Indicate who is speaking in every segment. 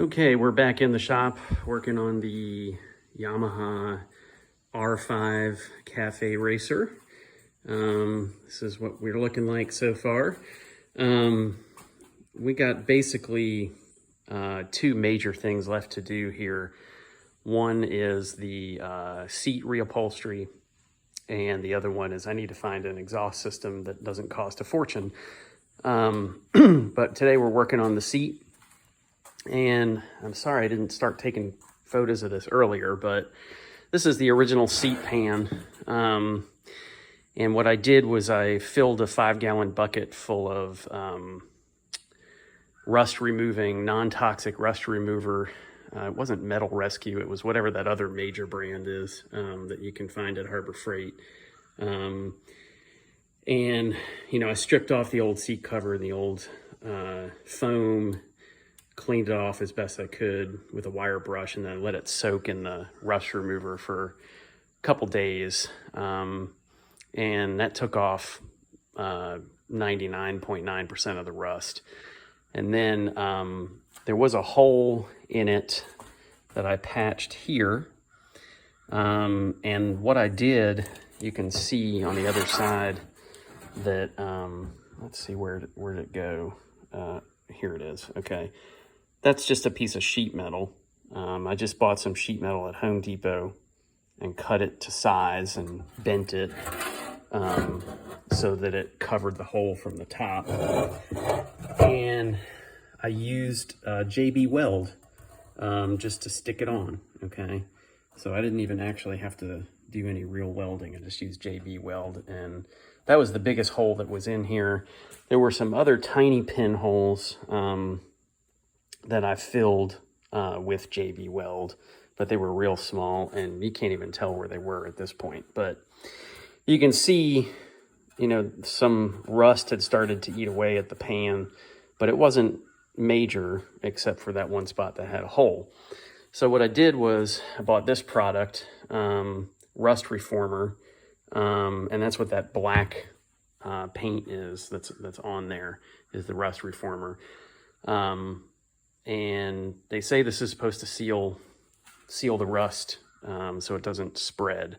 Speaker 1: Okay, we're back in the shop working on the Yamaha R5 Cafe Racer. This is what we're looking like so far. We got basically two major things left to do here. One is the seat reupholstery, and the other one is I need to find an exhaust system that doesn't cost a fortune. But today we're working on the seat. And I'm sorry I didn't start taking photos of this earlier, but this is the original seat pan. And what I did was I filled a 5-gallon bucket full of rust removing, non-toxic rust remover. It wasn't Metal Rescue, it was whatever that other major brand is that you can find at Harbor Freight. And, you know, I stripped off the old seat cover, the old foam, cleaned it off as best I could with a wire brush, and then let it soak in the rust remover for a couple days. And that took off 99.9% of the rust. And then there was a hole in it that I patched here. And what I did, you can see on the other side that, let's see, where did it go? Here it is, okay. That's just a piece of sheet metal. I just bought some sheet metal at Home Depot and cut it to size and bent it so that it covered the hole from the top. And I used JB Weld just to stick it on, okay? So I didn't even actually have to do any real welding. I just used JB Weld, and that was the biggest hole that was in here. There were some other tiny pinholes that I filled with JB Weld, but they were real small, and you can't even tell where they were at this point. But you can see, you know, some rust had started to eat away at the pan, but it wasn't major except for that one spot that had a hole. So what I did was I bought this product, Rust Reformer, and that's what that black paint is that's on there, is the Rust Reformer. And they say this is supposed to seal the rust so it doesn't spread.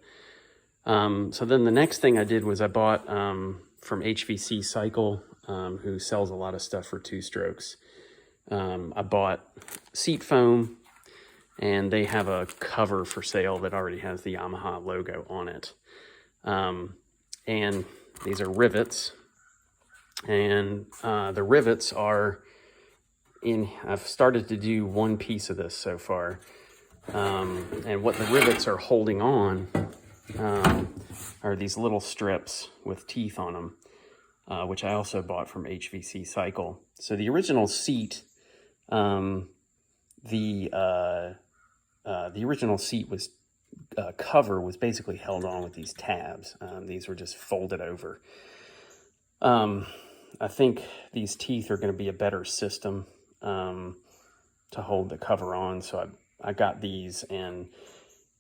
Speaker 1: So then the next thing I did was I bought from HVC Cycle, who sells a lot of stuff for two-strokes. I bought seat foam, and they have a cover for sale that already has the Yamaha logo on it. And these are rivets, and the rivets are I've started to do one piece of this so far. And what the rivets are holding on are these little strips with teeth on them, which I also bought from HVC Cycle. So the original seat, the original seat was cover was basically held on with these tabs. These were just folded over. I think these teeth are going to be a better system to hold the cover on. So I got these, and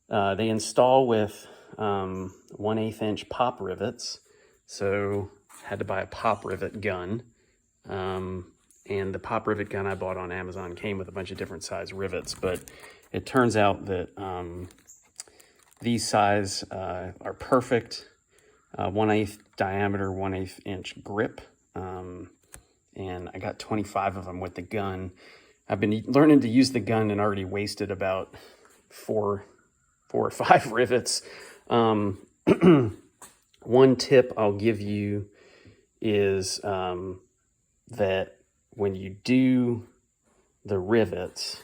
Speaker 1: they install with 1/8 inch pop rivets. So had to buy a pop rivet gun. And the pop rivet gun I bought on Amazon came with a bunch of different size rivets, but it turns out that these size are perfect. 1/8 diameter, 1/8 inch grip. And I got 25 of them with the gun. I've been learning to use the gun and already wasted about four or five rivets. One tip I'll give you is that when you do the rivets,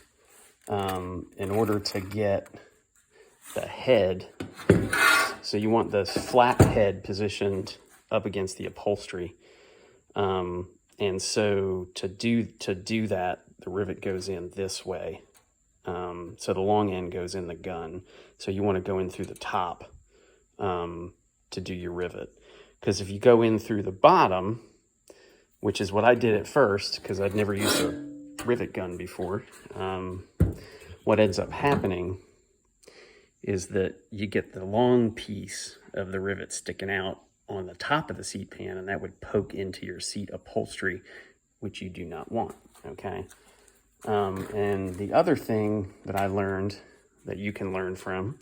Speaker 1: in order to get the head, so you want the flat head positioned up against the upholstery. And so to do that, the rivet goes in this way. So the long end goes in the gun. So you want to go in through the top to do your rivet. Because if you go in through the bottom, which is what I did at first, because I'd never used a rivet gun before, what ends up happening is that you get the long piece of the rivet sticking out on the top of the seat pan, and that would poke into your seat upholstery, which you do not want, okay? And the other thing that I learned that you can learn from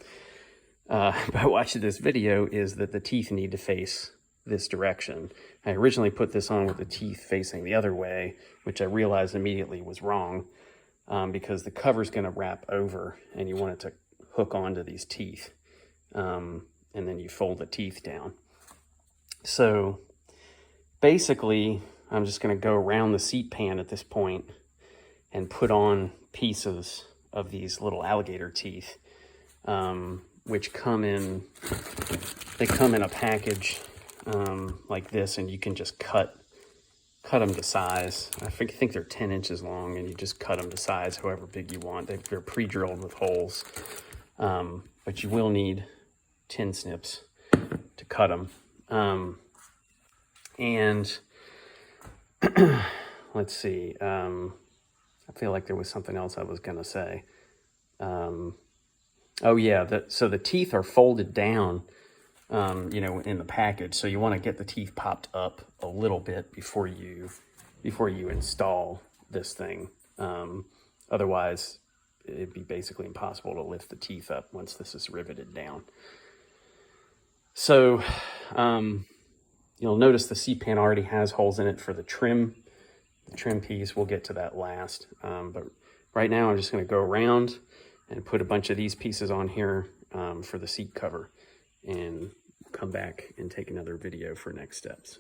Speaker 1: by watching this video is that the teeth need to face this direction. I originally put this on with the teeth facing the other way, which I realized immediately was wrong, because the cover's going to wrap over and you want it to hook onto these teeth. And then you fold the teeth down. So basically, I'm just going to go around the seat pan at this point and put on pieces of these little alligator teeth, which come in a package like this, and you can just cut them to size. I think they're 10 inches long, and you just cut them to size however big you want. They're pre-drilled with holes, but you will need tin snips to cut them. And let's see, I feel like there was something else I was going to say. Oh yeah, so the teeth are folded down, you know, in the package. So you want to get the teeth popped up a little bit before you install this thing. Otherwise, it'd be basically impossible to lift the teeth up once this is riveted down. So you'll notice the seat pan already has holes in it for the trim piece. We'll get to that last. But right now I'm just going to go around and put a bunch of these pieces on here for the seat cover, and come back and take another video for next steps.